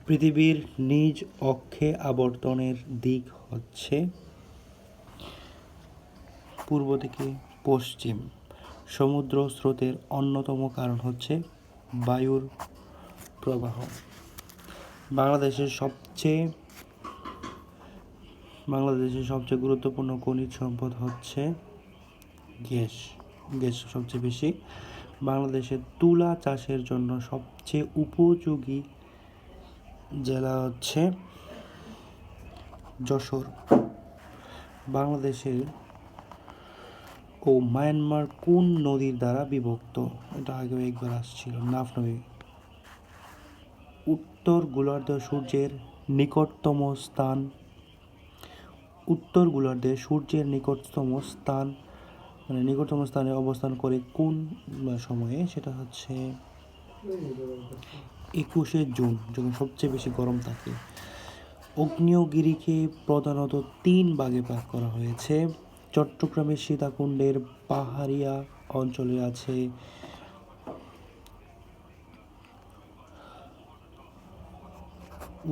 পৃথিবীর নিজ অক্ষে আবর্তনের দিক হচ্ছে পূর্ব থেকে পশ্চিম। সমুদ্র স্রোতের অন্যতম কারণ হচ্ছে বায়ুর প্রবাহ। বাংলাদেশের সবচেয়ে গুরুত্বপূর্ণ খনিজ সম্পদ হচ্ছে গ্যাস সবচেয়ে বেশি। বাংলাদেশের তুলা চাষের জন্য সবচেয়ে উপযোগী জেলা হচ্ছে যশোর। বাংলাদেশের ও মায়ানমার কোন নদীর দ্বারা বিভক্ত? এটা আগেও একবার আসছিল, নাফ নদী। উত্তর গোলার্ধে সূর্যের নিকটতম স্থানে অবস্থান করে কোন সময়ে? সেটা হচ্ছে 21শে জুন, যখন সবচেয়ে বেশি গরম থাকে। আগ্নেয়গিরিকে প্রধানত 3 ভাগে ভাগ করা হয়েছে। চট্টগ্রামের সীতাকুণ্ডের পাহাড়িয়া অঞ্চলে আছে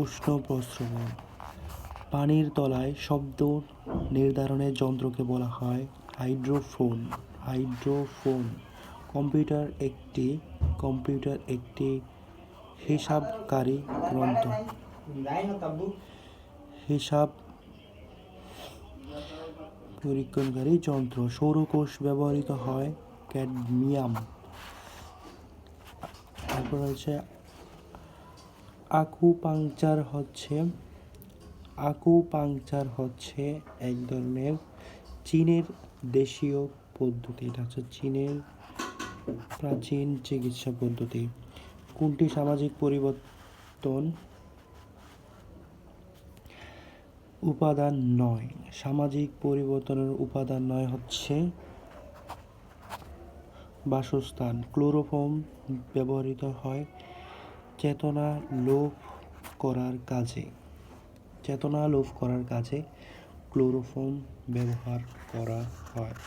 উষ্ণ প্রস্রবণ। পানির তলায় শব্দ নির্ধারণের যন্ত্রকে বলা হয় হাইড্রোফোন। কম্পিউটার একটি হিসাবকারী পরীক্ষণকারী যন্ত্র। সৌরকোষ ব্যবহৃত হয় ক্যাডমিয়াম। তারপর হচ্ছে আকুপাংচার হচ্ছে এক ধরনের চীনের দেশীয় পদ্ধতি। এটা হচ্ছে চীনের প্রাচীন চিকিৎসা পদ্ধতি। কোনটি সামাজিক পরিবর্তন উপাদান নয়? সামাজিক পরিবর্তনের উপাদান নয় হচ্ছে বাসস্থান। ক্লোরোফর্ম ব্যবহৃত হয় চেতনা লোপ করার কাজে ক্লোরোফর্ম ব্যবহার করা হয়।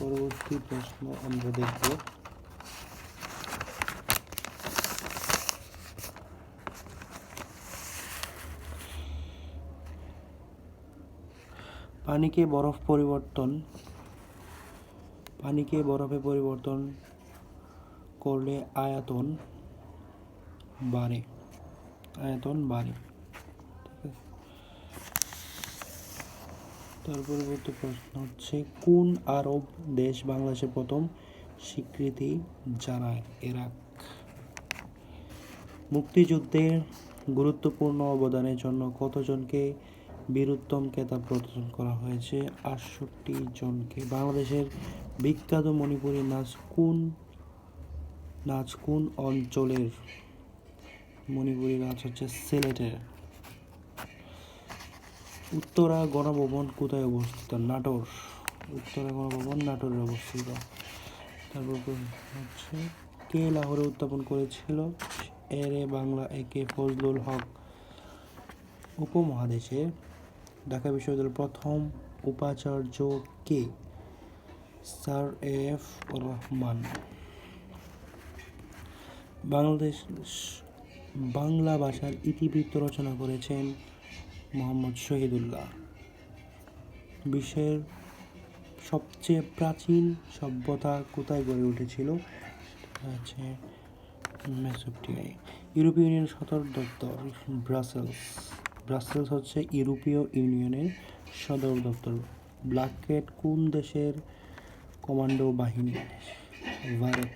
পরবর্তী প্রশ্ন আমরা দেখব, পানিকে বরফে পরিবর্তন করলে আয়তন বাড়ে। তার পরবর্তী প্রশ্ন হচ্ছে, কোন আরব দেশ বাংলাদেশের প্রথম স্বীকৃতি জানায়? ইরাক। মুক্তিযুদ্ধের গুরুত্বপূর্ণ অবদানের জন্য কতজনকে বীরোত্তম খেতাব প্রদান করা হয়েছে? 68 জনকে। বাংলাদেশের বিখ্যাত মণিপুরী নাচ কোন অঞ্চলের? মণিপুরী নাচ হচ্ছে সিলেটের। উত্তরা গণভবন কোথায় অবস্থিত? নাটোর। উত্তরা গণভবন নাটোরে অবস্থিত। তারপর হচ্ছে, কে লাহোরে উত্থাপন করেছিল? এরে বাংলা একে ফজলুল হক। উপমহাদেশে ঢাকা বিশ্ববিদ্যালয়ের প্রথম উপাচার্য কে? Sir F Rahman. বাংলা ভাষার ইতিবৃত্ত রচনা করেছেন মোহাম্মদ শহীদুল্লাহ। বিশ্বের সবচেয়ে প্রাচীন সভ্যতা কোথায় গড়ে উঠেছিল? মেসোপটেমিয়ায়। ইউরোপীয় ইউনিয়নের সদর দপ্তর ব্রাসেলস হচ্ছে ইউরোপীয় ইউনিয়নের সদর দপ্তর। ব্ল্যাক ক্যাট কোন দেশের কমান্ডো বাহিনী? ভারত।